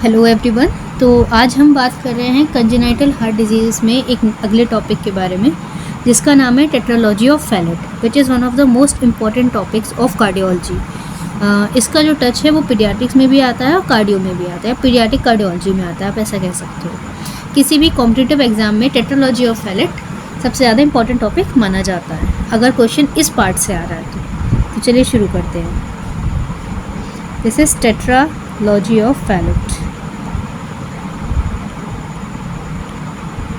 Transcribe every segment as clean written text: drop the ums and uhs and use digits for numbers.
Hello everyone. तो आज हम बात कर रहे हैं कंजेनाइटल हार्ट डिजीज़ में एक अगले टॉपिक के बारे में, जिसका नाम है tetralogy of Fallot, which is one of the most important topics of cardiology. इसका जो टच है वो पीडियाट्रिक्स में भी आता है और कार्डियो में भी आता है, पीडियाट्रिक कार्डियोलॉजी में आता है, आप ऐसा कह सकते हो। किसी भी कॉम्पिटिटिव एग्जाम में टेट्रालॉजी ऑफ फैलेट सबसे ज़्यादा इंपॉर्टेंट टॉपिक माना जाता है, अगर क्वेश्चन इस पार्ट से आ रहा है तो चलिए शुरू करते हैं। This is tetralogy of Fallot.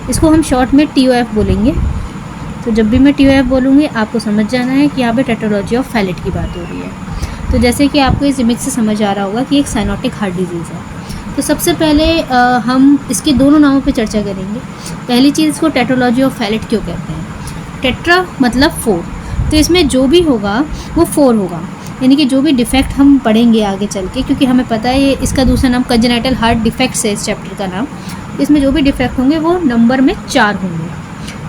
इसको हम शॉर्ट में TOF बोलेंगे। तो जब भी मैं TOF बोलूँगी आपको समझ जाना है कि यहाँ पे टेट्रालॉजी ऑफ फैलेट की बात हो रही है। तो जैसे कि आपको इस इमेज से समझ आ रहा होगा कि एक साइनोटिक हार्ट डिजीज़ है। तो सबसे पहले हम इसके दोनों नामों पे चर्चा करेंगे। पहली चीज़, इसको टेट्रालॉजी ऑफ फैलेट क्यों कहते हैं। टेट्रा मतलब 4, तो इसमें जो भी होगा वो 4 होगा, यानी कि जो भी डिफेक्ट हम पढ़ेंगे आगे चल के, क्योंकि हमें पता है ये इसका दूसरा नाम कंजेनाइटल हार्ट डिफेक्ट्स है, इस चैप्टर का नाम। इसमें जो भी डिफेक्ट होंगे वो नंबर में 4 होंगे,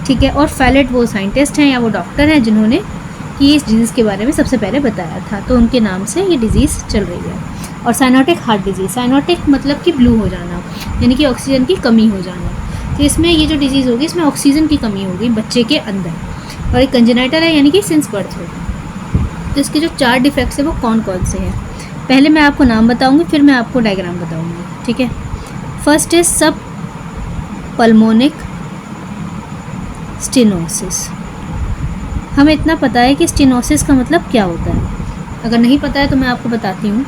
ठीक है। और फैलेट वो साइंटिस्ट हैं या वो डॉक्टर हैं जिन्होंने कि इस डिजीज़ के बारे में सबसे पहले बताया था, तो उनके नाम से ये डिज़ीज़ चल रही है। और साइनोटिक हार्ट डिजीज़, साइनोटिक मतलब कि ब्लू हो जाना, यानी कि ऑक्सीजन की कमी हो जाना। तो इसमें ये जो डिज़ीज़ होगी इसमें ऑक्सीजन की कमी होगी बच्चे के अंदर, और एक कंजेनाइटल है यानी कि सिंस बर्थ होगा। तो इसके जो 4 डिफेक्ट्स हैं वो कौन कौन से हैं, पहले मैं आपको नाम बताऊँगी, फिर मैं आपको डायग्राम बताऊँगी, ठीक है। फर्स्ट इज सब पल्मोनिक स्टेनोसिस। हमें इतना पता है कि स्टेनोसिस का मतलब क्या होता है, अगर नहीं पता है तो मैं आपको बताती हूँ।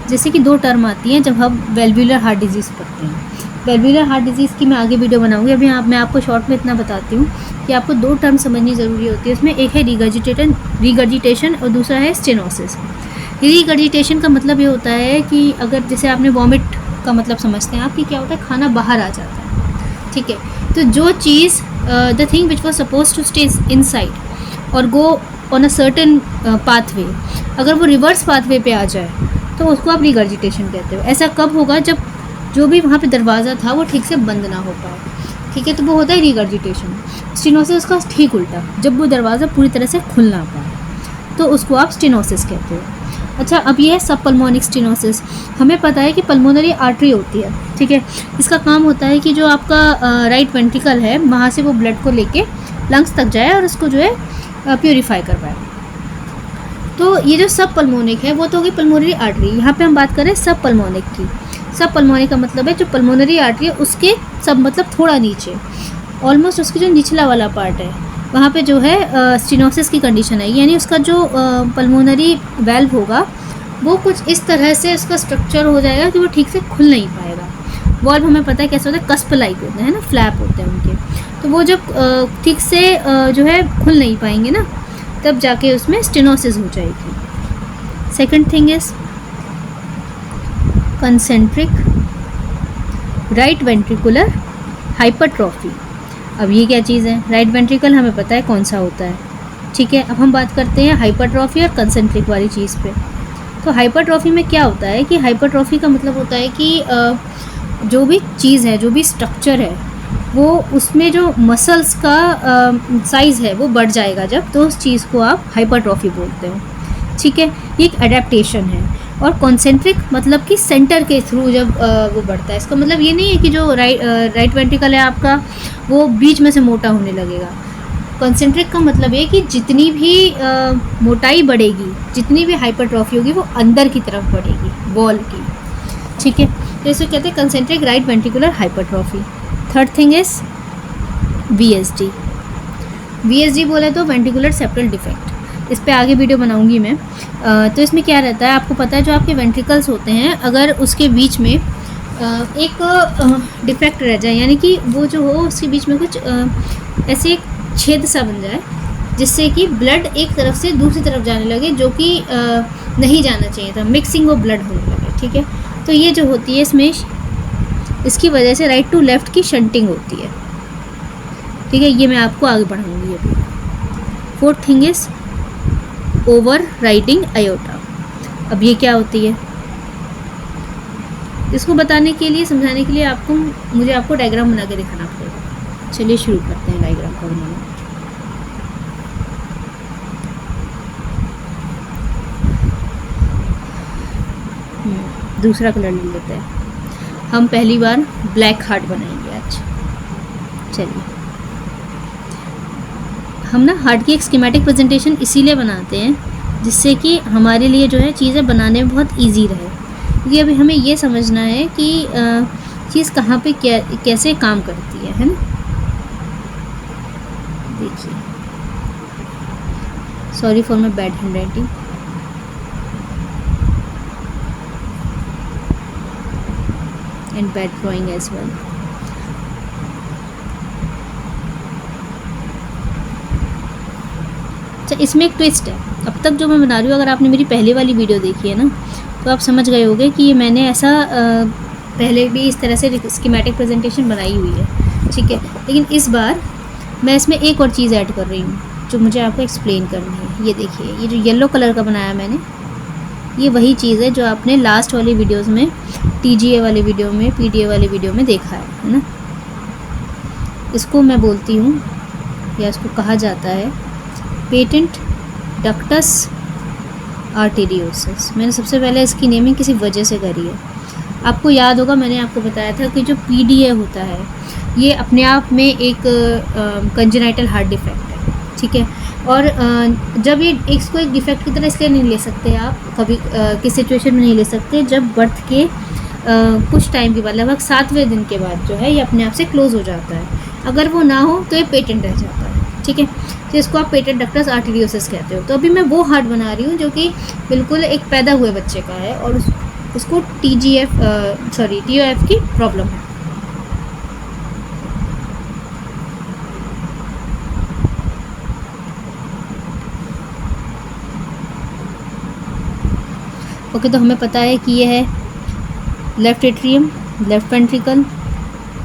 जैसे कि 2 टर्म आती हैं जब हम वेल्वुलर हार्ट डिजीज़ पढ़ते हैं। वेल्वुलर हार्ट डिजीज़ की मैं आगे वीडियो बनाऊँगी, अभी मैं आपको शॉर्ट में इतना बताती हूँ कि आपको 2 टर्म समझनी ज़रूरी होती है। उसमें एक है रिगर्जिटेशन और दूसरा है स्टेनोसिस। रिगर्जिटेशन का मतलब ये होता है कि अगर जैसे आपने वॉमिट का मतलब समझते हैं आप कि क्या होता है, खाना बाहर आ जाता है, ठीक है। तो जो चीज़ the thing which was suppose to stay inside और go on a certain pathway, अगर वो रिवर्स पाथवे पे आ जाए तो उसको आप रिगर्जिटेशन कहते हो। ऐसा कब होगा, जब जो भी वहाँ पे दरवाज़ा था वो ठीक से बंद ना हो पाए, ठीक है, तो वो होता है रिगर्जिटेशन। स्टेनोसिस का ठीक उल्टा, जब वो दरवाज़ा पूरी तरह से खुल ना पाए तो उसको आप स्टेनोसिस कहते हो। अच्छा, अब ये है सब पल्मोनिक स्टेनोसिस। हमें पता है कि पल्मोनरी आर्टरी होती है, ठीक है। इसका काम होता है कि जो आपका राइट वेंट्रिकल है वहाँ से वो ब्लड को लेके लंग्स तक जाए और उसको जो है प्योरीफाई करवाए। तो ये जो सब पल्मोनिक है वो तो होगी पल्मोनरी आर्टरी। यहाँ पे हम बात करें सब पल्मोनिक की। सब पल्मोनिक का मतलब है जो पल्मोनरी आर्टरी है उसके सब मतलब थोड़ा नीचे, ऑलमोस्ट उसकी जो निचला वाला पार्ट है वहाँ पे जो है स्टेनोसिस की कंडीशन है, यानी उसका जो पल्मोनरी वेल्व होगा वो कुछ इस तरह से उसका स्ट्रक्चर हो जाएगा कि वो ठीक से खुल नहीं पाएगा। वॉल्व हमें पता है कैसे होता है, कस्प लाइक होते हैं ना, फ्लैप होते हैं उनके। तो वो जब ठीक से जो है खुल नहीं पाएंगे ना, तब जाके उसमें स्टेनोसिस हो जाएगी। Second thing is concentric right ventricular hypertrophy. अब ये क्या चीज़ है, राइट वेंट्रिकल हमें पता है कौन सा होता है, ठीक है। अब हम बात करते हैं हाइपरट्रॉफी और कंसेंट्रिक वाली चीज़ पे। तो हाइपरट्रॉफी में क्या होता है कि हाइपरट्रॉफी का मतलब होता है कि जो भी चीज़ है, जो भी स्ट्रक्चर है, वो उसमें जो मसल्स का साइज़ है वो बढ़ जाएगा जब, तो उस चीज़ को आप हाइपरट्रॉफी बोलते हो, ठीक है। ये एक एडेप्टेशन है। और कॉन्सेंट्रिक मतलब कि सेंटर के थ्रू जब वो बढ़ता है। इसका मतलब ये नहीं है कि जो राइट वेंट्रिकल है आपका वो बीच में से मोटा होने लगेगा। कॉन्सेंट्रिक का मतलब है कि जितनी भी मोटाई बढ़ेगी, जितनी भी हाइपरट्रॉफी होगी वो अंदर की तरफ बढ़ेगी, वॉल की, ठीक है। तो इसे कहते हैं concentric right ventricular hypertrophy. Third thing is VSD। VSD बोले तो वेंट्रिकुलर सेप्टल डिफेक्ट, इस पे आगे वीडियो बनाऊंगी मैं। तो इसमें क्या रहता है आपको पता है, जो आपके वेंट्रिकल्स होते हैं अगर उसके बीच में एक डिफेक्ट रह जाए, यानी कि वो जो हो उसके बीच में कुछ ऐसे एक छेद सा बन जाए जिससे कि ब्लड एक तरफ से दूसरी तरफ जाने लगे, जो कि नहीं जाना चाहिए था, मिक्सिंग वो ब्लड होने लगे, ठीक है। तो ये जो होती है इसमें, इसकी वजह से राइट टू लेफ़्ट की शंटिंग होती है, ठीक है। ये मैं आपको आगे बढ़ाऊँगी अभी। Fourth thing is over riding iota. अब ये क्या होती है, इसको बताने के लिए, समझाने के लिए मुझे आपको डायग्राम बना के दिखाना पड़ेगा। चलिए शुरू करते हैं डायग्राम का बनाना। दूसरा कलर ले लेते हैं। हम पहली बार ब्लैक हार्ट बनाएंगे आज। चलिए, हम ना हार्ट की एक स्कीमेटिक प्रेजेंटेशन इसीलिए बनाते हैं जिससे कि हमारे लिए जो है चीज़ें बनाने में बहुत इजी रहे, क्योंकि अभी हमें ये समझना है कि चीज़ कहाँ पे कैसे काम करती है ना। देखिए, sorry for my bad handwriting. And bad drawing as well. अच्छा, इसमें एक ट्विस्ट है। अब तक जो मैं बना रही हूँ, अगर आपने मेरी पहले वाली वीडियो देखी है ना, तो आप समझ गए होंगे कि मैंने ऐसा पहले भी इस तरह से स्कीमेटिक प्रेजेंटेशन बनाई हुई है, ठीक है। लेकिन इस बार मैं इसमें एक और चीज़ ऐड कर रही हूँ जो मुझे आपको एक्सप्लेन करनी है। ये देखिए, ये जो येलो कलर का बनाया मैंने, ये वही चीज़ है जो आपने लास्ट वाली वीडियोस में, TGA वाले वीडियो में, PDA वाले वीडियो में देखा है ना। इसको मैं बोलती हूँ, या इसको कहा जाता है पेटेंट डक्टस आर्टेरियोसिस। मैंने सबसे पहले इसकी नेमिंग किसी वजह से करी है। आपको याद होगा, मैंने आपको बताया था कि जो PDA होता है ये अपने आप में एक कंजेनाइटल हार्ट डिफेक्ट है, ठीक है। और जब ये इसको एक डिफेक्ट की तरह इसलिए नहीं ले सकते आप, कभी किस सिचुएशन में नहीं ले सकते, जब बर्थ के कुछ टाइम के बाद, लगभग 7वें दिन के बाद जो है ये अपने आप से क्लोज हो जाता है। अगर वो ना हो तो ये पेटेंट रह जाता है, ठीक है। तो इसको आप पेटेंट डक्टस आर्टेरियोसिस कहते हो। तो अभी मैं वो हार्ट बना रही हूँ जो कि बिल्कुल एक पैदा हुए बच्चे का है और उसको TOF की प्रॉब्लम है। ओके, तो हमें पता है कि ये है left atrium, left ventricle,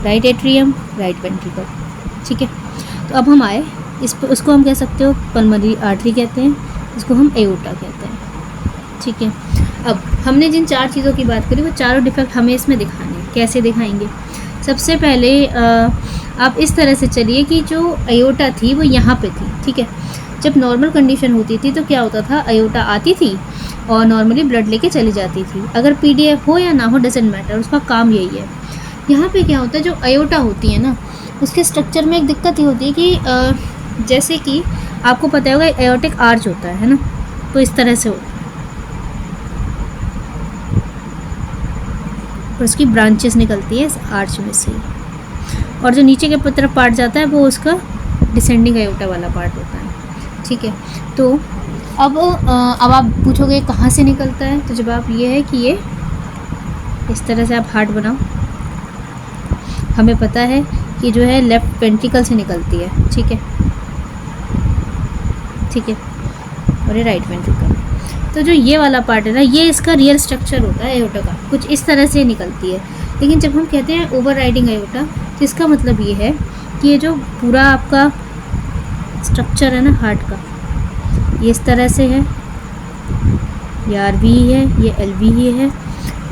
right atrium, right ventricle, ठीक है। तो अब हम आए उसको हम कह सकते हो पल्मोनरी आर्टरी कहते हैं, इसको हम एओर्टा कहते हैं, ठीक है। अब हमने जिन 4 चीज़ों की बात करी वो चारों डिफेक्ट हमें इसमें दिखाने हैं। कैसे दिखाएंगे? सबसे पहले आप इस तरह से चलिए कि जो एओर्टा थी वो यहाँ पे थी, ठीक है। जब नॉर्मल कंडीशन होती थी तो क्या होता था, एओर्टा आती थी और नॉर्मली ब्लड लेके चली जाती थी। अगर PDA हो या ना हो डजेंट मैटर, उसका काम यही है। यहाँ पे क्या होता है, जो एओर्टा होती है ना, उसके स्ट्रक्चर में एक दिक्कत ये होती है कि जैसे कि आपको पता होगा एओर्टिक आर्च होता है ना, तो इस तरह से होता है और उसकी ब्रांचेस निकलती है इस आर्च में से, और जो नीचे के तरफ पार्ट जाता है वो उसका डिसेंडिंग एओर्टा वाला पार्ट होता है, ठीक है। तो अब आप पूछोगे कहाँ से निकलता है, तो जवाब ये है कि ये इस तरह से आप हार्ट बनाओ। हमें पता है कि जो है लेफ्ट वेंट्रिकल से निकलती है, ठीक है, ठीक है, और ये राइट वेंट्रिकल। तो जो ये वाला पार्ट है ना, ये इसका रियल स्ट्रक्चर होता है एओर्टा का, कुछ इस तरह से निकलती है। लेकिन जब हम कहते हैं ओवर राइडिंग एओर्टा, तो इसका मतलब ये है कि ये जो पूरा आपका स्ट्रक्चर है ना हार्ट का, ये इस तरह से है, ये RV ही है, ये LV ही है,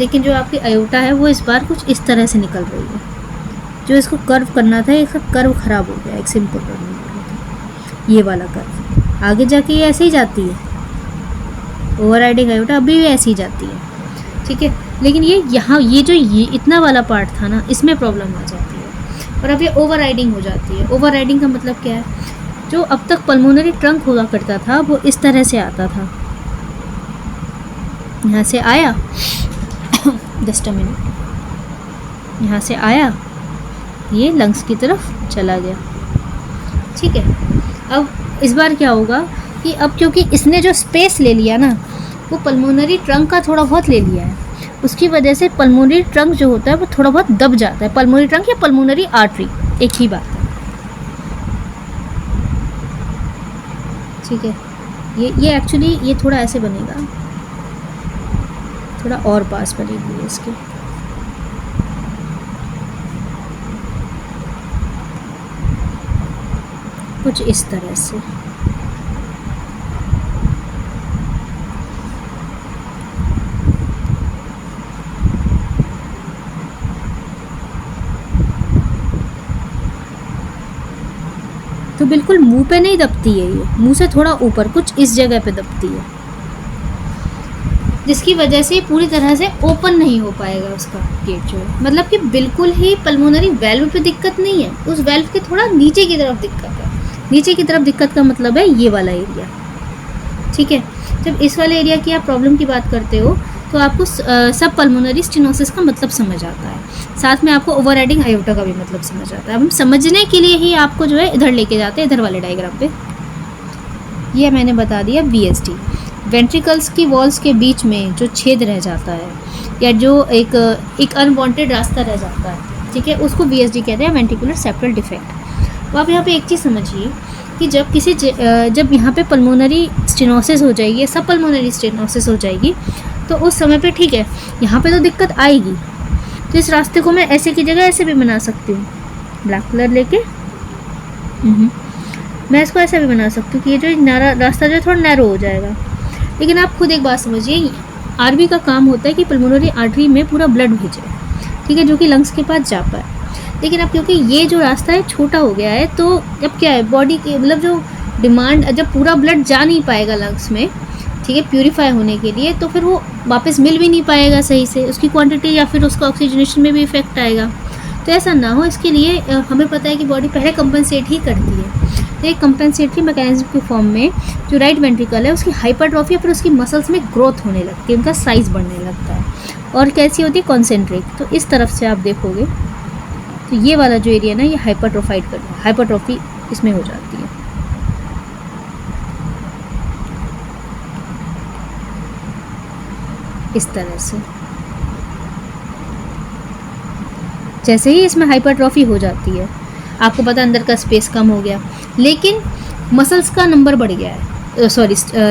लेकिन जो आपकी एओर्टा है वो इस बार कुछ इस तरह से निकल रही है। जो इसको कर्व करना था, इसका कर्व ख़राब हो गया, एक सिंपल कर्व, ये वाला कर्व। आगे जाके ये ऐसे ही जाती है, ओवर राइडिंग एओर्टा अभी भी ऐसे ही जाती है, ठीक है। लेकिन ये यहाँ ये इतना वाला पार्ट था ना, इसमें प्रॉब्लम आ जाती है और अब ये ओवर राइडिंग हो जाती है। ओवर राइडिंग का मतलब क्या है, जो अब तक पल्मोनरी ट्रंक हुआ करता था वो इस तरह से आता था, यहाँ से आया जस्ट अ मिनट, यहाँ से आया, ये लंग्स की तरफ चला गया, ठीक है। अब इस बार क्या होगा कि अब क्योंकि इसने जो स्पेस ले लिया ना, वो पल्मोनरी ट्रंक का थोड़ा बहुत ले लिया है, उसकी वजह से पल्मोनरी ट्रंक जो होता है वो थोड़ा बहुत दब जाता है। पल्मोनरी ट्रंक या पल्मोनरी आर्टरी एक ही बात है, ठीक है। ये एक्चुअली ये थोड़ा ऐसे बनेगा, थोड़ा और पास बनेगी इसके, कुछ इस तरह से। तो बिल्कुल मुंह पे नहीं दबती है, ये मुंह से थोड़ा ऊपर कुछ इस जगह पे दबती है, जिसकी वजह से पूरी तरह से ओपन नहीं हो पाएगा उसका गेट जो है, मतलब कि बिल्कुल ही पल्मोनरी वेल्व पे दिक्कत नहीं है, उस वेल्व के थोड़ा नीचे की तरफ दिक्कत है। नीचे की तरफ दिक्कत का मतलब है ये वाला एरिया, ठीक है। जब इस वाले एरिया की आप प्रॉब्लम की बात करते हो तो आपको सब पल्मोनरी स्टेनोसिस का मतलब समझ आता है, साथ में आपको ओवरराइडिंग आयोटा का भी मतलब समझ आता है। अब हम समझने के लिए ही आपको जो है इधर लेके जाते हैं, इधर वाले डायग्राम पे। ये मैंने बता दिया VSD, वेंट्रिकल्स की वॉल्स के बीच में जो छेद रह जाता है या जो एक अनवांटेड रास्ता रह जाता है, ठीक है, उसको VSD कहते हैं, वेंट्रिकुलर सेप्टल डिफेक्ट। तो आप यहाँ पे एक चीज़ समझिए कि जब यहाँ पे पल्मोनरी स्टेनोसिस हो जाएगी, सब पल्मोनरी स्टेनोसिस हो जाएगी, तो उस समय पे ठीक है यहाँ पे तो दिक्कत आएगी। तो इस रास्ते को मैं ऐसे की जगह ऐसे भी बना सकती हूँ, ब्लैक कलर लेके मैं इसको ऐसा भी बना सकती हूँ कि ये जो रास्ता जो है थोड़ा नैरो हो जाएगा। लेकिन आप खुद एक बात समझिए, आरबी का काम होता है कि पल्मोनरी आर्टरी में पूरा ब्लड भेजे, ठीक है, जो कि लंग्स के पास जा पाए। लेकिन अब क्योंकि ये जो रास्ता है छोटा हो गया है, तो अब क्या है, बॉडी की मतलब जो डिमांड, जब पूरा ब्लड जा नहीं पाएगा लंग्स में, ठीक है, प्यूरीफाई होने के लिए, तो फिर वो वापस मिल भी नहीं पाएगा सही से, उसकी क्वांटिटी या फिर उसका ऑक्सीजनेशन में भी इफेक्ट आएगा। तो ऐसा ना हो, इसके लिए हमें पता है कि बॉडी पहले कंपनसेट ही करती है। तो एक कंपनसेटरी मैकेनिज्म के फॉर्म में जो राइट वेंट्रिकल है उसकी हाइपरट्रॉफी या फिर उसकी मसल्स में ग्रोथ होने लगती है, उनका साइज़ बढ़ने लगता है। और कैसी होती है, कॉन्सेंट्रिक। तो इस तरफ से आप देखोगे तो ये वाला जो एरिया ना, ये हाइपरट्रॉफी इसमें हो जाती है। इस तरह से जैसे ही इसमें हाइपरट्रॉफी हो जाती है, आपको पता अंदर का स्पेस कम हो गया, लेकिन मसल्स का नंबर बढ़ गया है,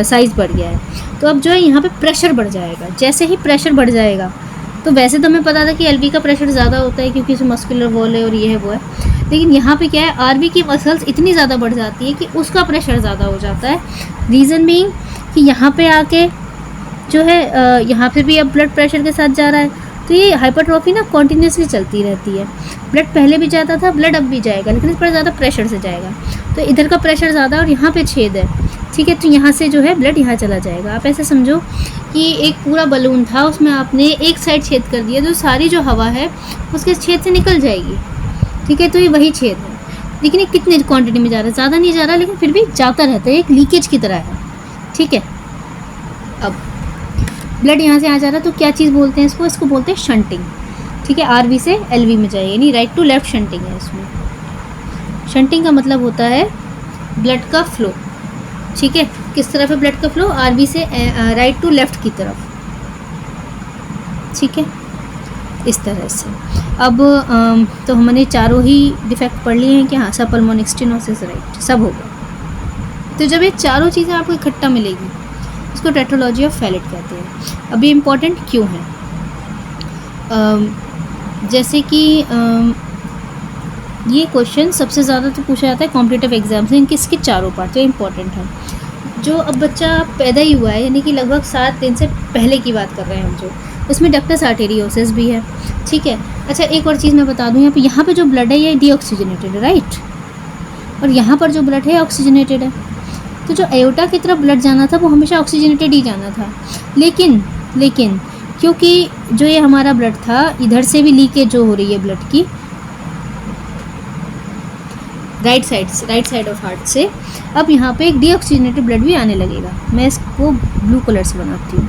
साइज़ बढ़ गया है। तो अब जो है यहाँ पे प्रेशर बढ़ जाएगा। जैसे ही प्रेशर बढ़ जाएगा, तो वैसे तो हमें पता था कि एलवी का प्रेशर ज़्यादा होता है क्योंकि इसमें मस्कुलर वॉल है और ये है वो है, लेकिन यहाँ पे क्या है, आरबी की मसल्स इतनी ज़्यादा बढ़ जाती है कि उसका प्रेशर ज़्यादा हो जाता है। रीज़न बीइंग कि यहाँ पे आके जो है यहाँ पे भी अब ब्लड प्रेशर के साथ जा रहा है, तो ये हाइपरट्रॉफी ना कॉन्टीन्यूसली चलती रहती है। ब्लड पहले भी जाता था, ब्लड अब भी जाएगा, लेकिन इस पर ज़्यादा प्रेशर से जाएगा। तो इधर का प्रेशर ज़्यादा और यहाँ पे छेद है, ठीक है, तो यहाँ से जो है ब्लड यहाँ चला जाएगा। आप ऐसे समझो कि एक पूरा बलून था, उसमें आपने एक साइड छेद कर दिया, तो सारी जो हवा है उसके छेद से निकल जाएगी, ठीक है। तो ये वही छेद है, लेकिन ये कितनी क्वांटिटी में जा रहा है, ज़्यादा नहीं जा रहा, लेकिन फिर भी जाता रहता है, एक लीकेज की तरह है, ठीक है। अब ब्लड यहाँ से आ जा रहा है, तो क्या चीज़ बोलते हैं इसको बोलते हैं शंटिंग, ठीक है। आरवी से एलवी में जाइए, यानी राइट टू लेफ्ट शंटिंग है इसमें। शंटिंग का मतलब होता है ब्लड का फ्लो, ठीक है। किस तरफ है ब्लड का फ्लो, आरवी से राइट टू लेफ्ट की तरफ, ठीक है, इस तरह से। अब तो हमने चारों ही डिफेक्ट पढ़ लिए हैं कि हाँ, सब पल्मोनिक स्टेनोसिस, राइट, सब हो गया। तो जब ये चारों चीज़ें आपको इकट्ठा मिलेगी, इसको टेट्रोलॉजी ऑफ फैलेट कहते हैं। अब ये इम्पॉर्टेंट क्यों है, जैसे कि ये क्वेश्चन सबसे ज़्यादा तो पूछा जाता है कॉम्पिटिटिव एग्जाम से, इनके इसके चारों पार्ट तो इम्पॉर्टेंट है। जो अब बच्चा पैदा ही हुआ है, यानी कि लगभग 7 दिन से पहले की बात कर रहे हैं हम, जो उसमें डक्टस आर्टेरियोसिस भी है, ठीक है। अच्छा, एक और चीज़ मैं बता दूँ, यहाँ पे जो ब्लड है ये डीऑक्सीजनेटेड है, राइट, और यहाँ पर जो ब्लड है ऑक्सीजनेटेड है। तो जो एयोटा की तरफ ब्लड जाना था वो हमेशा ऑक्सीजनेटेड ही जाना था, लेकिन क्योंकि जो ये हमारा ब्लड था, इधर से भी लीकेज जो हो रही है ब्लड की राइट साइड ऑफ हार्ट से, अब यहाँ पे एक डीऑक्सीजनेटेड ब्लड भी आने लगेगा। मैं इसको ब्लू कलर से बनाती हूँ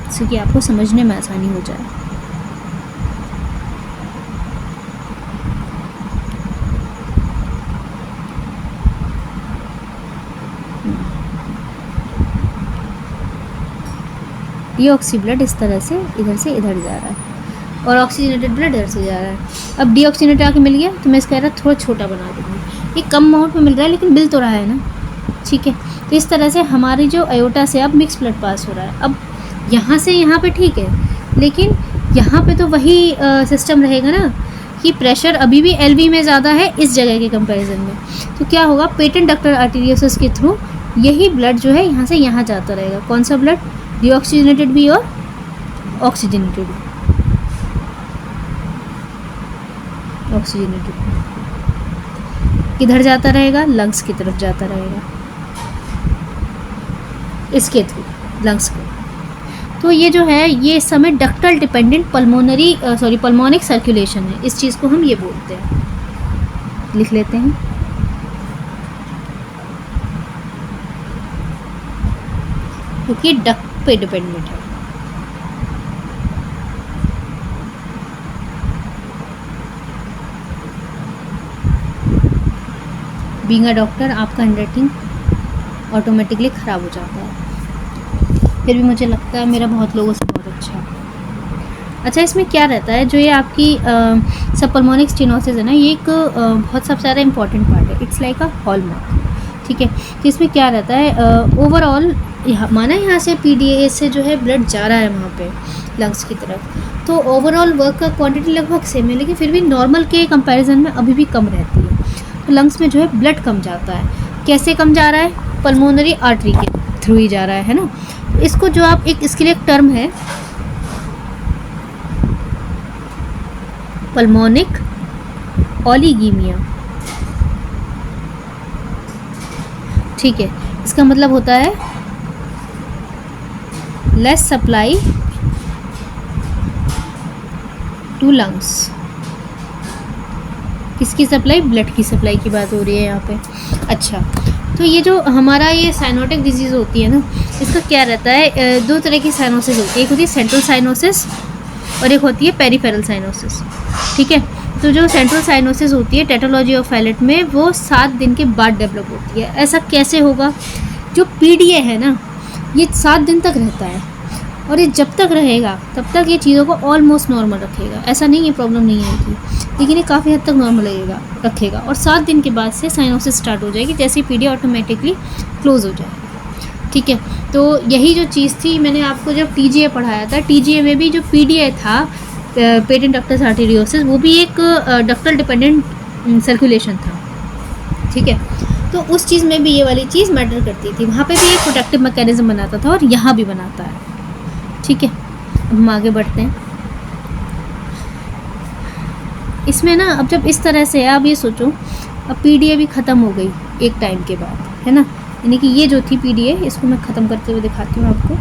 जिससे कि आपको समझने में आसानी हो जाए। डीऑक्सी ब्लड इस तरह से इधर जा रहा है और ऑक्सीजनेटेड ब्लड इधर से जा रहा है। अब डीऑक्सीजनेटेड आके मिल गया, तो मैं इसका थोड़ा छोटा बना दूँगी। ये कम अमाउंट में मिल रहा है लेकिन मिल तो रहा है ना, ठीक है। तो इस तरह से हमारी जो अयोटा से अब मिक्स ब्लड पास हो रहा है। अब यहाँ से यहाँ पे ठीक है, लेकिन यहाँ पे तो वही सिस्टम रहेगा ना कि प्रेशर अभी भी एलवी में ज़्यादा है इस जगह के कंपैरिजन में। तो क्या होगा, पेटेंट डक्टल आर्टेरियोसिस के थ्रू यही ब्लड जो है यहाँ से यहाँ जाता रहेगा। कौन सा ब्लड, डीऑक्सीजनेटेड भी और ऑक्सीजनेटेड भी। ऑक्सीजनेटेड किधर जाता रहेगा, लंग्स की तरफ जाता रहेगा, इसके थ्रू लंग्स को। तो ये जो है ये इस समय डक्टल डिपेंडेंट पल्मोनिक सर्कुलेशन है, इस चीज़ को हम ये बोलते हैं। लिख लेते हैं। क्योंकि डक्ट पे डिपेंडेंट है। बीइंग अ डॉक्टर आपका हैंडराइटिंग ऑटोमेटिकली ख़राब हो जाता है, फिर भी मुझे लगता है मेरा बहुत लोगों से बहुत अच्छा है। अच्छा, इसमें क्या रहता है, जो ये आपकी सबपल्मोनिक स्टेनोसिस है ना, ये एक बहुत सबसे ज़्यादा इंपॉर्टेंट पार्ट है। इट्स लाइक अ हॉलमार्क, ठीक है। तो इसमें क्या रहता है, ओवरऑल यहाँ से PDA से जो है ब्लड जा रहा है वहाँ पे लंग्स की तरफ, तो ओवरऑल वर्क का क्वांटिटी लगभग सेम है, लेकिन फिर भी नॉर्मल के कंपैरिजन में अभी भी कम रहती है। तो लंग्स में जो है ब्लड कम जाता है। कैसे कम जा रहा है? पल्मोनरी आर्टरी के थ्रू ही जा रहा है ना। इसको जो आप इसके लिए एक टर्म है पल्मोनिक ओलिगीमिया, ठीक है। इसका मतलब होता है लेस सप्लाई टू लंग्स। किसकी सप्लाई? ब्लड की सप्लाई की बात हो रही है यहाँ पे। अच्छा, तो ये जो हमारा ये साइनोटिक डिजीज़ होती है ना, इसका क्या रहता है, दो तरह की साइनोसिस होती है। एक होती है सेंट्रल साइनोसिस और एक होती है पेरिफेरल साइनोसिस, ठीक है। तो जो सेंट्रल साइनोसिस होती है टेटोलॉजी ऑफ फैलेट में, वो 7 दिन के बाद डेवलप होती है। ऐसा कैसे होगा? जो PDA है ना, ये 7 दिन तक रहता है, और ये जब तक रहेगा तब तक ये चीज़ों को ऑलमोस्ट नॉर्मल रखेगा। ऐसा नहीं है प्रॉब्लम नहीं आएगी, लेकिन ये काफ़ी हद तक नॉर्मल रखेगा। और 7 दिन के बाद से साइनोसिस स्टार्ट हो जाएगी, जैसे PDA ऑटोमेटिकली क्लोज हो जाएगा, ठीक है। तो यही जो चीज़ थी, मैंने आपको जब TGA पढ़ाया था, TGA में भी जो PDA था, पेटेंट डक्टस आर्टेरियोसिस, वो भी एक डक्टल डिपेंडेंट सर्कुलेशन था, ठीक है। तो उस चीज़ में भी ये वाली चीज़ मैटर करती थी। वहाँ पे भी एक प्रोटेक्टिव मैकेनिज्म बनाता था, और यहाँ भी बनाता है, ठीक है। अब हम आगे बढ़ते हैं। इसमें ना, अब जब इस तरह से है, आप ये सोचो, अब PDA भी ख़त्म हो गई एक टाइम के बाद, है ना। यानी कि ये जो थी PDA, इसको मैं ख़त्म करते हुए दिखाती हूँ आपको।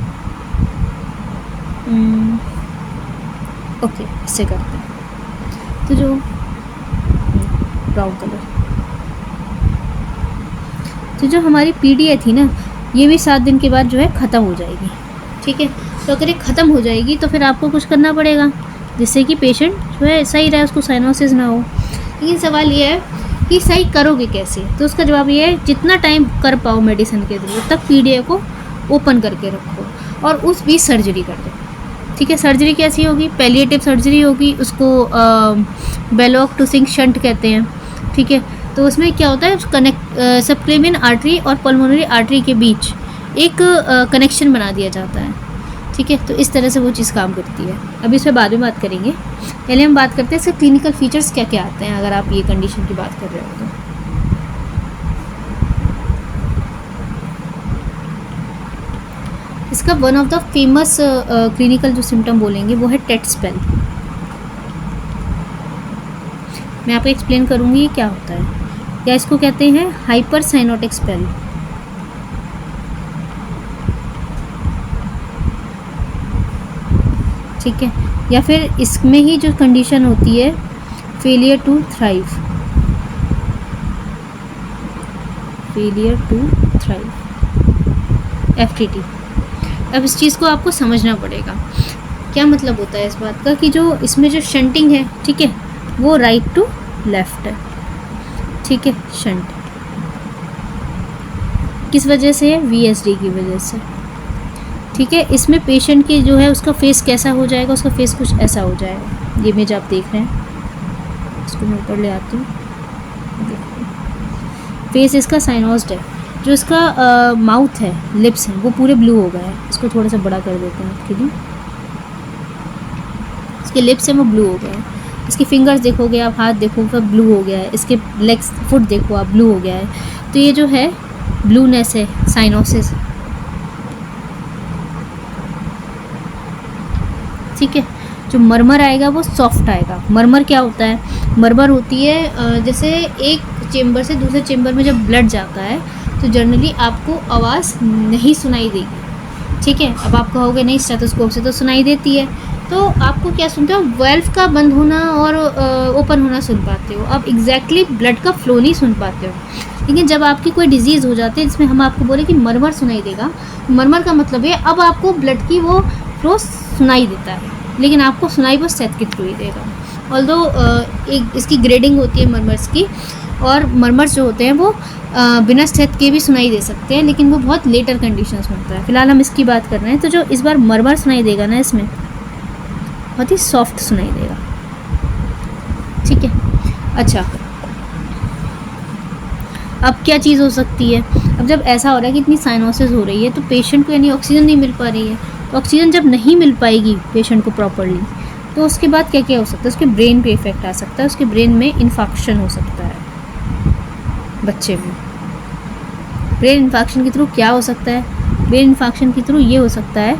ओके, इससे करते हैं। तो जो ब्राउन कलर, तो जो हमारी PDA थी ना, ये भी 7 दिन के बाद जो है ख़त्म हो जाएगी, ठीक है। तो अगर ये ख़त्म हो जाएगी तो फिर आपको कुछ करना पड़ेगा, जिससे कि पेशेंट जो है सही रहे, उसको साइनोसिस ना हो। लेकिन सवाल ये है कि सही करोगे कैसे? तो उसका जवाब ये है, जितना टाइम कर पाओ मेडिसिन के थ्रू, तब PDA को ओपन करके रखो, और उस बीच सर्जरी कर दो, ठीक है। सर्जरी कैसी होगी? पैलिएटिव सर्जरी होगी, उसको बेलोक टू सिंक शंट कहते हैं, ठीक है। तो उसमें क्या होता है, सबक्लेवियन आर्टरी और पल्मोनरी आर्टरी के बीच एक कनेक्शन बना दिया जाता है, ठीक है। तो इस तरह से वो चीज़ काम करती है। अभी इस पर बाद में बात करेंगे, पहले हम बात करते हैं इसके क्लिनिकल फीचर्स क्या क्या आते हैं, अगर आप ये कंडीशन की बात कर रहे हो तो। इसका one of the famous clinical जो सिम्टम बोलेंगे वो है टेट स्पेल। मैं आपको एक्सप्लेन करूँगी ये क्या होता है। या इसको कहते हैं हाइपर साइनोटिक स्पेल, ठीक है। या फिर इसमें ही जो कंडीशन होती है फेलियर टू थ्राइव, FTT। अब इस चीज़ को आपको समझना पड़ेगा, क्या मतलब होता है इस बात का, कि जो इसमें जो शंटिंग है, ठीक है, वो राइट टू लेफ्ट है, ठीक है। शंट किस वजह से है? VSD की वजह से, ठीक है। इसमें पेशेंट की जो है उसका फेस कैसा हो जाएगा, उसका फेस कुछ ऐसा हो जाएगा। ये इमेज आप देख रहे हैं, इसको मैं ऊपर ले आती हूँ। फेस इसका साइनोस्ड है, जो इसका माउथ है, लिप्स हैं, वो पूरे ब्लू हो गए हैं। इसको थोड़ा सा बड़ा कर देते हैं आपके लिए। इसके लिप्स हैं वो ब्लू हो गए हैं। इसके फिंगर्स देखोगे आप, हाथ देखो सब ब्लू हो गया है। इसके लेग्स, फुट देखो आप, ब्लू हो गया है। तो ये जो है ब्लूनेस है, साइनोसिस, ठीक है। जो मरमर आएगा वो सॉफ्ट आएगा। मरमर क्या होता है? मरमर होती है जैसे एक चेम्बर से दूसरे चेम्बर में जब ब्लड जाता है तो जनरली आपको आवाज़ नहीं सुनाई देगी, ठीक है। अब आप कहोगे नहीं स्टेथोस्कोप से तो सुनाई देती है, तो आपको क्या सुनते हो, वेल्व का बंद होना और ओपन होना सुन पाते हो, आप एग्जैक्टली ब्लड का फ्लो नहीं सुन पाते हो। लेकिन जब आपकी कोई डिजीज़ हो जाती है जिसमें हम आपको बोले कि मरमर सुनाई देगा, मरमर का मतलब है अब आपको ब्लड की वो फ्लो सुनाई देता है, लेकिन आपको सुनाई वो स्टेथ के थ्रू ही देगा। ऑल्दो एक इसकी ग्रेडिंग होती है मरमर्स की, और मरमर्स जो होते हैं वो बिना स्टेथ के भी सुनाई दे सकते हैं, लेकिन वो बहुत लेटर कंडीशंस में होता है। फिलहाल हम इसकी बात कर रहे हैं। तो जो इस बार मरमर सुनाई देगा ना, इसमें बहुत ही सॉफ्ट सुनाई देगा, ठीक है। अच्छा, अब क्या चीज़ हो सकती है, अब जब ऐसा हो रहा है कि इतनी साइनोसिस हो रही है तो पेशेंट को यानी ऑक्सीजन नहीं मिल पा रही है, तो ऑक्सीजन जब नहीं मिल पाएगी पेशेंट को प्रॉपरली, तो उसके बाद क्या क्या हो सकता है, उसके ब्रेन पे इफेक्ट आ सकता है, उसके ब्रेन में इन्फेक्शन हो सकता है। बच्चे में ब्रेन इन्फेक्शन के थ्रू क्या हो सकता है, ब्रेन इन्फेक्शन के थ्रू ये हो सकता है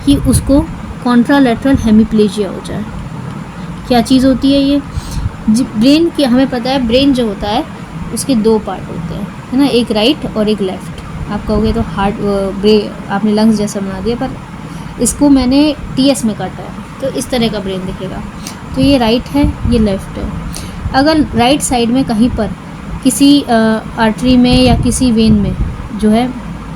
कि उसको कॉन्ट्रालैटरल हेमिप्लेजिया हो जाए। क्या चीज़ होती है ये, ब्रेन की हमें पता है, ब्रेन जो होता है उसके दो पार्ट होते हैं, है ना, एक राइट और एक लेफ़्ट। आप कहोगे तो हार्ट आपने लंग्स जैसा बना दिया, पर इसको मैंने टीएस में काटा है, तो इस तरह का ब्रेन दिखेगा। तो ये राइट है, ये लेफ़्ट है। अगर राइट साइड में कहीं पर किसी आर्टरी में या किसी वेन में जो है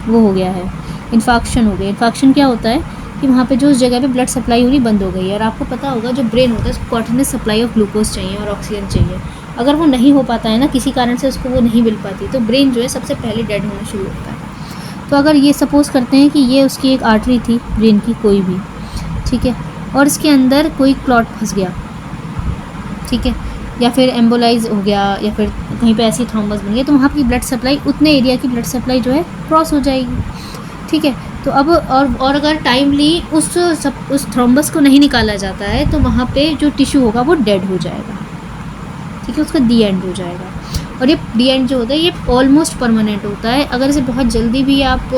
वो हो गया है, इन्फेक्शन हो गया। इन्फेक्शन क्या होता है कि वहाँ पे जो उस जगह पे ब्लड सप्लाई होनी बंद हो गई है, और आपको पता होगा जो ब्रेन होता है उसको कॉन्टिन्यूस सप्लाई ऑफ ग्लूकोज चाहिए और ऑक्सीजन चाहिए। अगर वो नहीं हो पाता है ना, किसी कारण से उसको वो नहीं मिल पाती, तो ब्रेन जो है सबसे पहले डेड होना शुरू होता है। तो अगर ये सपोज़ करते हैं कि ये उसकी एक आर्टरी थी ब्रेन की कोई भी, ठीक है, और इसके अंदर कोई क्लॉट फंस गया, ठीक है, या फिर एम्बोलाइज हो गया, या फिर कहीं पे ऐसी थ्रोम्बस बन गया, तो वहाँ की ब्लड सप्लाई, उतने एरिया की ब्लड सप्लाई जो है क्रॉस हो जाएगी, ठीक है। तो अब और अगर टाइमली उस थ्रोम्बस को नहीं निकाला जाता है तो वहाँ पे जो टिश्यू होगा वो डेड हो जाएगा, ठीक है, उसका डी एंड हो जाएगा। और ये डी एंड जो होता है ये ऑलमोस्ट परमानेंट होता है। अगर इसे बहुत जल्दी भी आप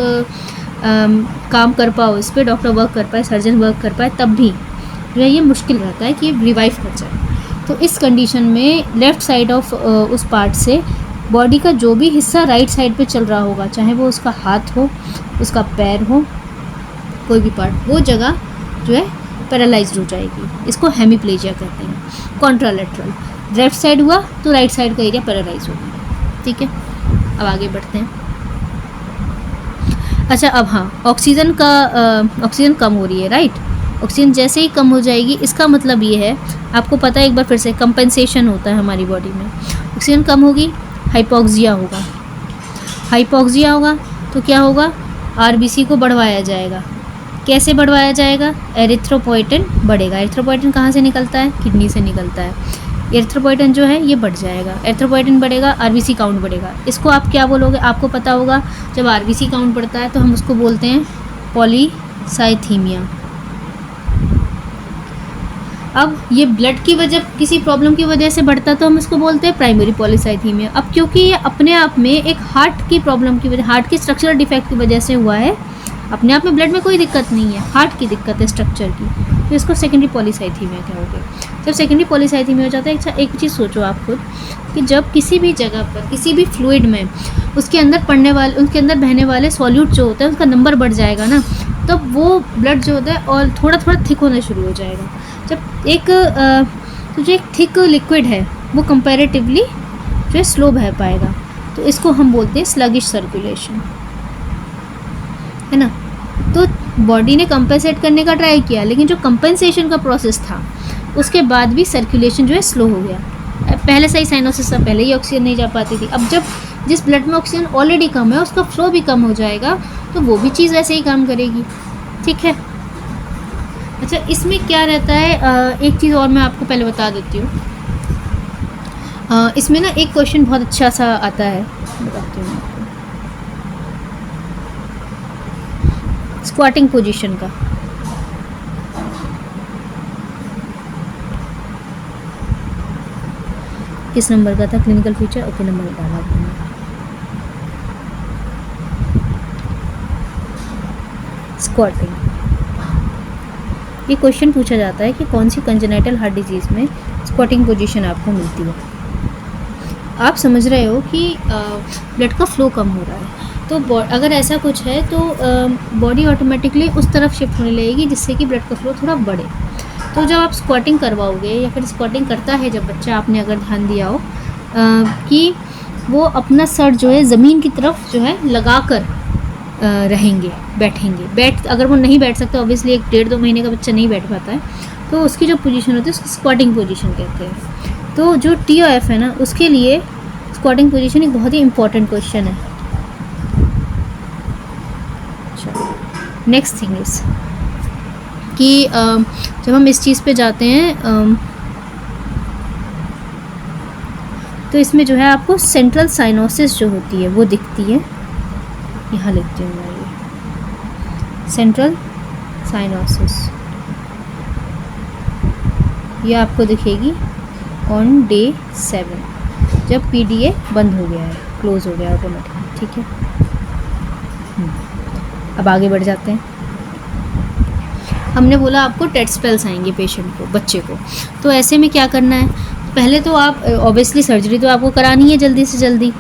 काम कर पाओ, इस पर डॉक्टर वर्क कर पाए, सर्जन वर्क कर पाए, तब भी जो है ये मुश्किल रहता है कि ये रिवाइव कर जाए। तो इस कंडीशन में लेफ़्ट साइड ऑफ उस पार्ट से बॉडी का जो भी हिस्सा राइट साइड पे चल रहा होगा, चाहे वो उसका हाथ हो, उसका पैर हो, कोई भी पार्ट, वो जगह जो है पैरालाइज्ड हो जाएगी। इसको हेमिप्लेजिया कहते हैं। कॉन्ट्रालैटरल, लेफ्ट साइड हुआ तो राइट साइड का एरिया पैरालाइज होगा, ठीक है। अब आगे बढ़ते हैं। अच्छा, अब हाँ, ऑक्सीजन कम हो रही है, राइट। ऑक्सीजन जैसे ही कम हो जाएगी, इसका मतलब ये है, आपको पता है एक बार फिर से कंपेंसेशन होता है हमारी बॉडी में। ऑक्सीजन कम होगी, हाइपोक्सिया होगा। हाइपोक्सिया होगा तो क्या होगा, आरबीसी को बढ़वाया जाएगा। कैसे बढ़वाया जाएगा, एरिथ्रोपोइटिन बढ़ेगा। एरिथ्रोपोइटिन कहाँ से निकलता है, किडनी से निकलता है। एरिथ्रोपोइटिन जो है ये बढ़ जाएगा, एरिथ्रोपोइटिन बढ़ेगा, आरबीसी काउंट बढ़ेगा। इसको आप क्या बोलोगे, आपको पता होगा, जब आरबीसी काउंट बढ़ता है तो हम उसको बोलते हैं पॉलीसाइथीमिया। अब ये ब्लड की वजह, किसी प्रॉब्लम की वजह से बढ़ता है तो हम इसको बोलते हैं प्राइमरी पॉलीसाइथीमिया। अब क्योंकि ये अपने आप में एक हार्ट की प्रॉब्लम की वजह, हार्ट की स्ट्रक्चरल डिफेक्ट की वजह से हुआ है, अपने आप में ब्लड में कोई दिक्कत नहीं है, हार्ट की दिक्कत है स्ट्रक्चर की, तो इसको सेकेंडरी पॉलीसाइथीमिया कहोगे। जब सेकेंडरी पॉलीसाइथीमिया हो जाता है, अच्छा एक चीज़ सोचो आप खुद कि जब किसी भी जगह पर, किसी भी फ्लूइड में उसके अंदर बहने वाले सॉल्यूट जो होता है उसका नंबर बढ़ जाएगा ना, तब वो ब्लड जो होता है और थोड़ा थोड़ा थिक होना शुरू हो जाएगा। जब जो एक थिक लिक्विड है वो कंपैरेटिवली जो है स्लो बह पाएगा, तो इसको हम बोलते हैं स्लगिश सर्कुलेशन, है ना। तो बॉडी ने कंपेंसेट करने का ट्राई किया, लेकिन जो कंपेंसेशन का प्रोसेस था उसके बाद भी सर्कुलेशन जो है स्लो हो गया। पहले सही साइनोसिस से पहले ही ऑक्सीजन नहीं जा पाती थी, अब जब जिस ब्लड में ऑक्सीजन ऑलरेडी कम है उसका फ्लो भी कम हो जाएगा, तो वो भी चीज़ वैसे ही काम करेगी, ठीक है। अच्छा, इसमें क्या रहता है, एक चीज़ और मैं आपको पहले बता देती हूँ। इसमें ना एक क्वेश्चन बहुत अच्छा सा आता है, बताती हूँ आपको, स्क्वाटिंग पोजीशन का। किस नंबर का था, क्लिनिकल फीचर, ओके नंबर डाला आपने। स्क्वाटिंग, ये क्वेश्चन पूछा जाता है कि कौन सी कंजेनाइटल हार्ट डिजीज़ में स्क्वाटिंग पोजीशन आपको मिलती है। आप समझ रहे हो कि ब्लड का फ्लो कम हो रहा है। तो अगर ऐसा कुछ है तो बॉडी ऑटोमेटिकली उस तरफ शिफ्ट होने लगेगी जिससे कि ब्लड का फ्लो थोड़ा बढ़े। तो जब आप स्क्वाटिंग करवाओगे या फिर स्क्वाटिंग करता है जब बच्चा, आपने अगर ध्यान दिया हो कि वो अपना सर जो है ज़मीन की तरफ जो है लगा कर रहेंगे, बैठेंगे। अगर वो नहीं बैठ सकता, ऑब्वियसली 1-1.5-2 महीने का बच्चा नहीं बैठ पाता है, तो उसकी जो पोजीशन होती है उसको स्क्वाटिंग पोजीशन कहते हैं। तो जो TOF है ना, उसके लिए स्क्वाटिंग पोजीशन एक बहुत ही इंपॉर्टेंट क्वेश्चन है। नेक्स्ट थिंग इज कि जब हम इस चीज़ पे जाते हैं तो इसमें जो है आपको सेंट्रल साइनोसिस जो होती है वो दिखती है। यहाँ लिखती हूँ मैं, ये सेंट्रल साइनोसिस, ये आपको दिखेगी ऑन डे 7 जब PDA बंद हो गया है, क्लोज हो गया ऑटोमेटिकली। ठीक है, अब आगे बढ़ जाते हैं। हमने बोला आपको टेट स्पेल्स आएंगे पेशेंट को, बच्चे को। तो ऐसे में क्या करना है, पहले तो आप ऑब्वियसली सर्जरी तो आपको करानी है जल्दी से जल्दी,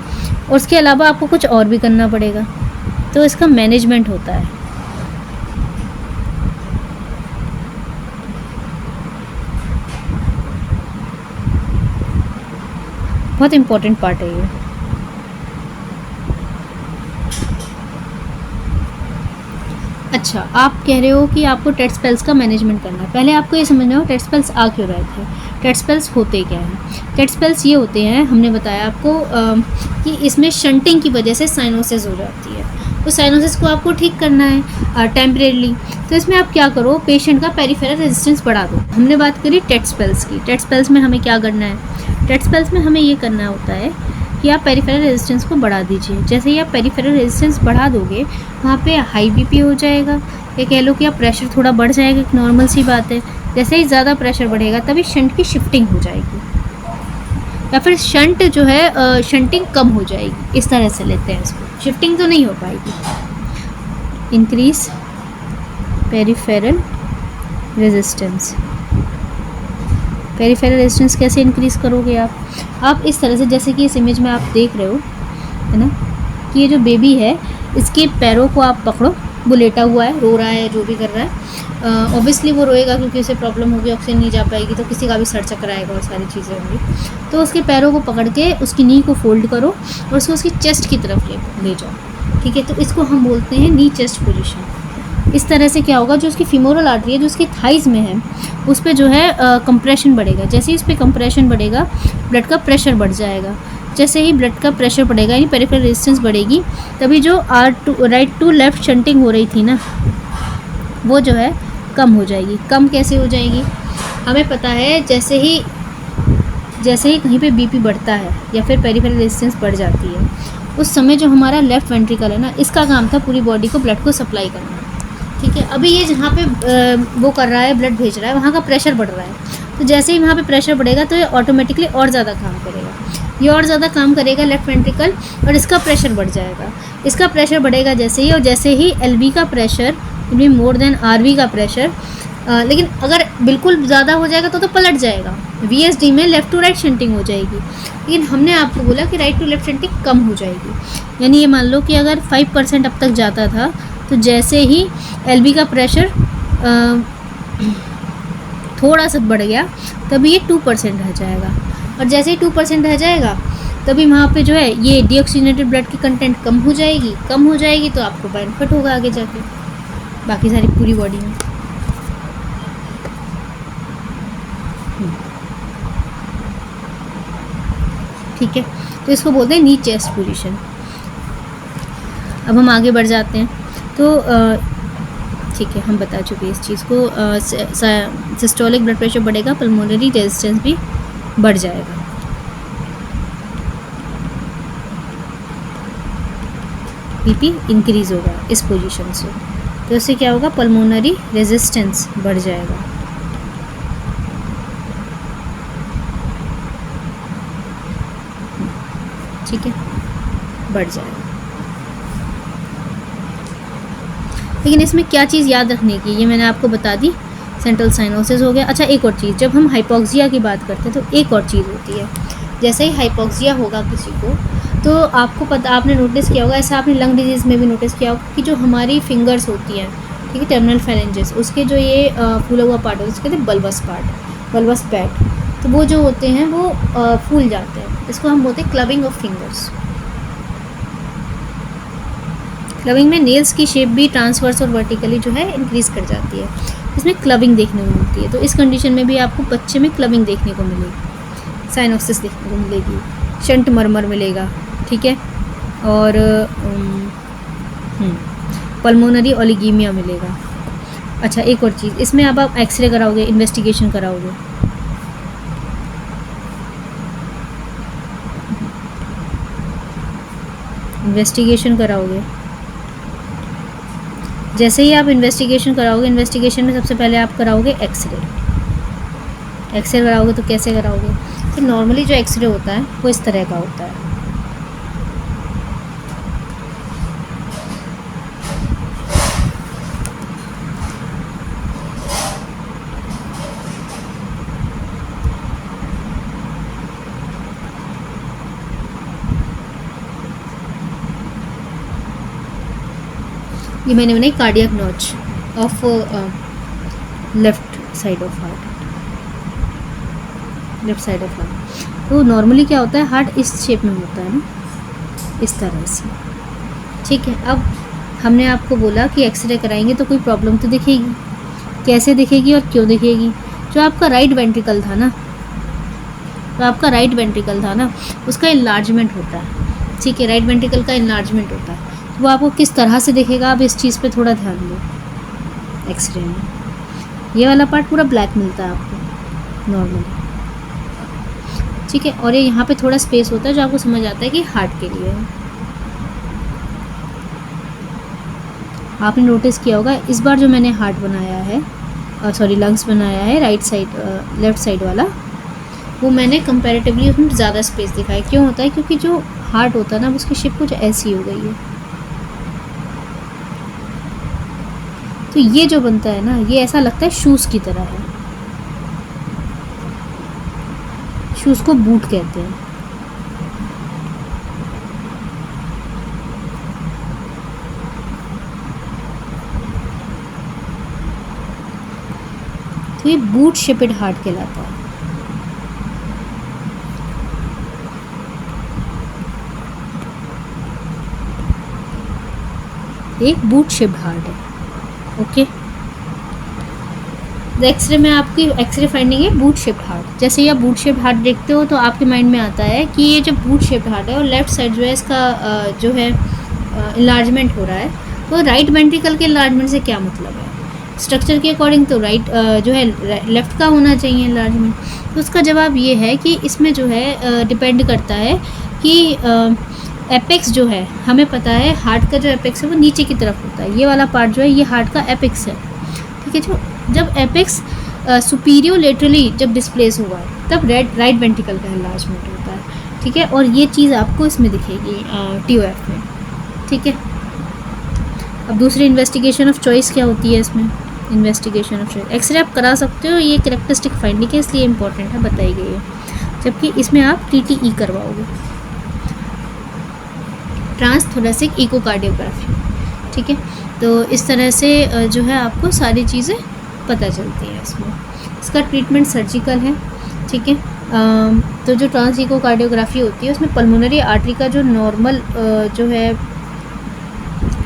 और उसके अलावा आपको कुछ और भी करना पड़ेगा। तो इसका मैनेजमेंट होता है। बहुत इम्पोर्टेंट पार्ट है ये। अच्छा, आप कह रहे हो कि आपको टेट स्पेल्स का मैनेजमेंट करना है। पहले आपको ये समझना हो टेट स्पेल्स आ क्यों रहे थे, टेट स्पेल्स होते क्या हैं। टेट स्पेल्स ये होते हैं, हमने बताया आपको कि इसमें शंटिंग की वजह से साइनोसिस हो जाती है। तो साइनोसिस को आपको ठीक करना है टेम्परेरली। तो इसमें आप क्या करो, पेशेंट का पेरिफेरल रेजिस्टेंस बढ़ा दो। हमने बात करी टेट स्पेल्स की। टेट स्पेल्स में हमें क्या करना है, टेट स्पेल्स में हमें ये करना होता है कि आप पेरिफेरल रेजिस्टेंस को बढ़ा दीजिए। जैसे ही आप पेरिफेरल रेजिस्टेंस बढ़ा दोगे, वहाँ पे हाई BP हो जाएगा, या कह लो कि आप प्रेशर थोड़ा बढ़ जाएगा, एक नॉर्मल सी बात है। जैसे ही ज़्यादा प्रेशर बढ़ेगा तभी शंट की शिफ्टिंग हो जाएगी, या फिर शंट जो है शंटिंग कम हो जाएगी। इस तरह से लेते हैं इसको, शिफ्टिंग तो नहीं हो पाएगी। Increase peripheral resistance. Peripheral resistance कैसे इंक्रीज़ करोगे आप इस तरह से, जैसे कि इस इमेज में आप देख रहे हो, है ना, कि ये जो बेबी है इसके पैरों को आप पकड़ो, वो लेटा हुआ है, रो रहा है, जो भी कर रहा है। ऑब्वियसली वो रोएगा क्योंकि उसे प्रॉब्लम होगी, ऑक्सीजन नहीं जा पाएगी, तो किसी का भी सर चकराएगा और सारी चीज़ें होंगी। तो उसके पैरों को पकड़ के उसकी नी को फोल्ड करो और उसको उसकी चेस्ट की तरफ ले जाओ। ठीक है, तो इसको हम बोलते हैं नी चेस्ट पोजीशन। इस तरह से क्या होगा, जो उसकी फीमोरल आर्टरी है जो उसकी थाइज़ में है, उस पर जो है कंप्रेशन बढ़ेगा। जैसे ही उस पर कंप्रेशन बढ़ेगा, ब्लड का प्रेशर बढ़ जाएगा। जैसे ही ब्लड का प्रेशर बढ़ेगा, यानी पेरिफेरल रेजिस्टेंस बढ़ेगी, तभी जो राइट टू लेफ़्ट शंटिंग हो रही थी ना, वो जो है कम हो जाएगी। कम कैसे हो जाएगी, हमें पता है, जैसे ही कहीं पे BP बढ़ता है या फिर पेरिफेरल रेजिस्टेंस बढ़ जाती है, उस समय जो हमारा लेफ़्ट वेंट्रिकल है ना, इसका काम था पूरी बॉडी को ब्लड को सप्लाई करना। ठीक है, अभी ये जहाँ पे वो कर रहा है, ब्लड भेज रहा है, वहाँ का प्रेशर बढ़ रहा है। तो जैसे ही वहाँ पे प्रेशर बढ़ेगा तो ये ऑटोमेटिकली और ज़्यादा काम करेगा, ये और ज़्यादा काम करेगा लेफ़्ट वेंट्रिकल, और इसका प्रेशर बढ़ जाएगा। इसका प्रेशर बढ़ेगा जैसे ही, और जैसे ही LV का pressure be more than RV का प्रेशर, लेकिन अगर बिल्कुल ज़्यादा हो जाएगा तो पलट जाएगा। VSD में लेफ़्ट टू राइट शंटिंग हो जाएगी, लेकिन हमने आपको बोला कि राइट टू लेफ़्ट शंटिंग कम हो जाएगी। यानी ये मान लो कि अगर 5% अब तक जाता था, तो जैसे ही LV का प्रेशर थोड़ा सा बढ़ गया, तभी ये 2% रह जाएगा, और जैसे ही 2% रह जाएगा तभी वहाँ पे जो है ये डीऑक्सीजनेटेड ब्लड की कंटेंट कम हो जाएगी, तो आपको बेनिफिट होगा आगे जाके बाकी सारी पूरी बॉडी में। ठीक है, तो इसको बोलते हैं नी चेस्ट पोजीशन। अब हम आगे बढ़ जाते हैं। तो ठीक है, हम बता चुके इस चीज़ को। सिस्टोलिक ब्लड प्रेशर बढ़ेगा, पल्मोनरी रेजिस्टेंस भी बढ़ जाएगा। BP इंक्रीज़ होगा इस पोजीशन से, तो इससे क्या होगा, पल्मोनरी रेजिस्टेंस बढ़ जाएगा। ठीक है, बढ़ जाएगा। लेकिन इसमें क्या चीज़ याद रखने की, ये मैंने आपको बता दी, सेंट्रल साइनोसिस हो गया। अच्छा, एक और चीज़, जब हम हाइपोक्सिया की बात करते हैं तो एक और चीज़ होती है, जैसे ही हाइपोक्सिया होगा किसी को, तो आपको पता, आपने नोटिस किया होगा, ऐसा आपने लंग डिजीज़ में भी नोटिस किया होगा कि जो हमारी फिंगर्स होती हैं, ठीक है, टर्मिनल फेरेंजेस, उसके जो ये फूला हुआ पार्ट होता है उसके कहते हैं बल्बस पार्ट, बल्बस पैड, तो वो जो होते हैं वो फूल जाते हैं। इसको हम बोलते हैं क्लबिंग ऑफ फिंगर्स। क्लबिंग में नेल्स की शेप भी ट्रांसवर्स और वर्टिकली जो है इंक्रीज़ कर जाती है, इसमें क्लबिंग देखने को मिलती है। तो इस कंडीशन में भी आपको बच्चे में क्लबिंग देखने को मिलेगी, साइनोसिस देखने को मिलेगी, शंट मरमर मिलेगा, ठीक है, और पल्मोनरी ओलिगीमिया मिलेगा। अच्छा, एक और चीज़, इसमें अब आप एक्सरे कराओगे, इन्वेस्टिगेशन कराओगे, इन्वेस्टिगेशन कराओगे। जैसे ही आप इन्वेस्टिगेशन कराओगे, इन्वेस्टिगेशन में सबसे पहले आप कराओगे एक्सरे। एक्सरे कराओगे तो कैसे कराओगे? तो नॉर्मली जो एक्सरे होता है वो इस तरह का होता है। ये मैंने बनाई cardiac notch of left side of heart, left side of heart. तो नॉर्मली क्या होता है, हार्ट इस शेप में होता है ना, इस तरह से, ठीक है। अब हमने आपको बोला कि एक्सरे कराएंगे तो कोई प्रॉब्लम तो दिखेगी, कैसे दिखेगी और क्यों दिखेगी? जो आपका राइट वेंट्रिकल था ना, तो आपका राइट वेंट्रिकल था ना, उसका इन्लार्जमेंट होता है, ठीक है, राइट वेंट्रिकल का इन्लार्जमेंट होता है। तो वो आपको किस तरह से दिखेगा, आप इस चीज़ पे थोड़ा ध्यान दो। एक्सरे में ये वाला पार्ट पूरा ब्लैक मिलता है आपको नॉर्मली, ठीक है, और ये यहाँ पे थोड़ा स्पेस होता है जो आपको समझ आता है कि हार्ट के लिए है। आपने नोटिस किया होगा इस बार जो मैंने हार्ट बनाया है, सॉरी लंग्स बनाया है, राइट साइड, लेफ़्ट साइड वाला, वो मैंने कंपैरेटिवली उसमें ज़्यादा स्पेस दिखाया। क्यों होता है? क्योंकि जो हार्ट होता है ना, उसकी शेप कुछ ऐसी हो गई है। तो ये जो बनता है ना, ये ऐसा लगता है शूज़ की तरह है। शूज़ को बूट कहते हैं। तो ये बूट शेपेड हार्ट कहलाता है। एक बूट शेप्ड हार्ट है, ओके। एक्सरे में आपकी एक्सरे फाइंडिंग है बूट शेप्ड हार्ट। जैसे ही आप बूट शेप्ड हार्ट देखते हो तो आपके माइंड में आता है कि ये जो बूट शेप्ड हार्ट है और लेफ़्ट साइड जो है इसका जो है इन्लार्जमेंट हो रहा है, तो राइट वेंट्रिकल के इन्लार्जमेंट से क्या मतलब है? स्ट्रक्चर के अकॉर्डिंग तो राइट जो है लेफ़्ट का होना चाहिए इन्लार्जमेंट। तो उसका जवाब ये है कि इसमें जो है डिपेंड करता है कि एपेक्स जो है, हमें पता है हार्ट का जो एपेक्स है वो नीचे की तरफ होता है। ये वाला पार्ट जो है ये हार्ट का एपेक्स है, ठीक है। जो जब एपेक्स सुपीरियर लेटरली जब डिस्प्लेस हुआ तब राइट वेंट्रिकल का इन्लार्जमेंट होता है, ठीक है। और ये चीज़ आपको इसमें दिखेगी TOF में, ठीक है। अब दूसरी इन्वेस्टिगेशन ऑफ चॉइस क्या होती है इसमें? इन्वेस्टिगेशन ऑफ चॉइस एक्सरे आप करा सकते हो, ये कैरेक्टरिस्टिक फाइंडिंग है इसलिए इंपॉर्टेंट है, बताई गई है। जबकि इसमें आप TTE करवाओगे, ट्रांसथोरेसिक इकोकार्डियोग्राफी, ठीक है। तो इस तरह से जो है आपको सारी चीज़ें पता चलती हैं इसमें। इसका ट्रीटमेंट सर्जिकल है, ठीक है। तो जो ट्रांस इकोकार्डियोग्राफी होती है उसमें पल्मोनरी आर्टरी का जो नॉर्मल जो है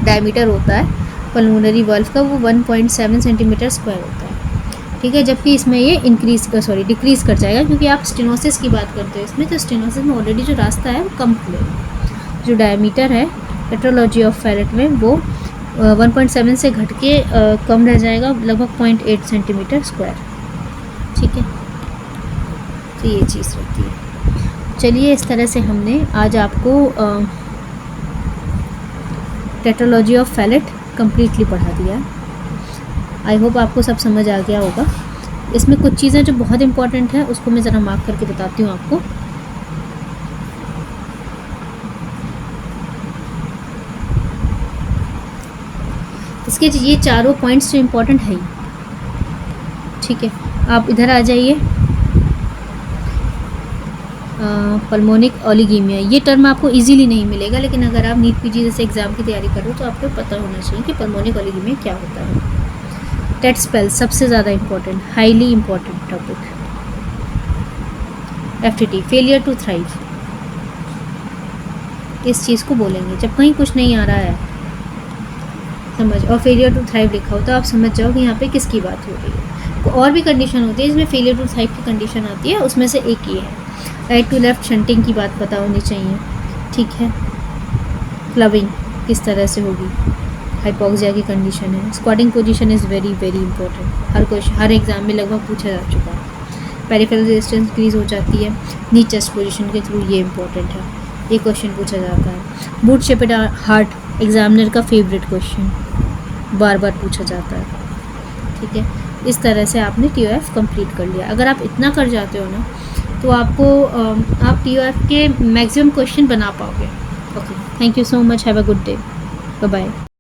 डायमीटर होता है पल्मोनरी वाल्व का, वो 1.7 सेंटीमीटर स्क्वायर होता है, ठीक है। जबकि इसमें ये डिक्रीज़ कर जाएगा, क्योंकि आप स्टेनोसिस की बात करते हो इसमें, तो स्टेनोसिस में ऑलरेडी जो रास्ता है वो कम खुलेगा। जो डायमीटर है पेट्रोलॉजी ऑफ फैलेट में वो 1.7 से घट के कम रह जाएगा, लगभग 0.8 सेंटीमीटर स्क्वायर, ठीक है। तो ये चीज़ रहती है। चलिए, इस तरह से हमने आज आपको टेट्रोलॉजी ऑफ फैलेट कम्प्लीटली पढ़ा दिया है। आई होप आपको सब समझ आ गया होगा। इसमें कुछ चीज़ें जो बहुत इंपॉर्टेंट है उसको मैं ज़रा मार्क करके बताती हूँ आपको। इसके ये चारों पॉइंट्स जो इम्पोर्टेंट है, ठीक है। आप इधर आ जाइए, पल्मोनिक ओलिगीमिया, ये टर्म आपको इजीली नहीं मिलेगा, लेकिन अगर आप नीट पीजी जैसे एग्ज़ाम की तैयारी करो तो आपको पता होना चाहिए कि पल्मोनिक ओलिगीमिया क्या होता है। टेट स्पेल सबसे ज़्यादा important, highly important topic. FTT failure to thrive, इस चीज़ को बोलेंगे जब कहीं कुछ नहीं आ रहा है समझ, और फेलियर टू थ्राइव लिखा हो तो आप समझ जाओ कि यहाँ पे किसकी बात हो रही है। और भी कंडीशन होती है इसमें फेलियर टू थ्राइव की कंडीशन आती है, उसमें से एक ये है। राइट टू लेफ्ट शंटिंग की बात पता होनी चाहिए, ठीक है। क्लबिंग किस तरह से होगी, हाइपोक्सिया की कंडीशन है। Squatting position is very very important, हर एग्जाम में लगभग पूछा जा चुका है। पेरिफेरल रेजिस्टेंस इंक्रीज हो जाती है नी चेस्ट पोजीशन के थ्रू, ये इंपॉर्टेंट है, ये क्वेश्चन पूछा जाता है। बूट शेपेड हार्ट एग्जामिनर का फेवरेट क्वेश्चन, बार बार पूछा जाता है, ठीक है। इस तरह से आपने TOF कंप्लीट कर लिया। अगर आप इतना कर जाते हो ना तो आपको आप TOF के मैक्सिमम क्वेश्चन बना पाओगे। Okay, thank you so much, have a good day, bye bye.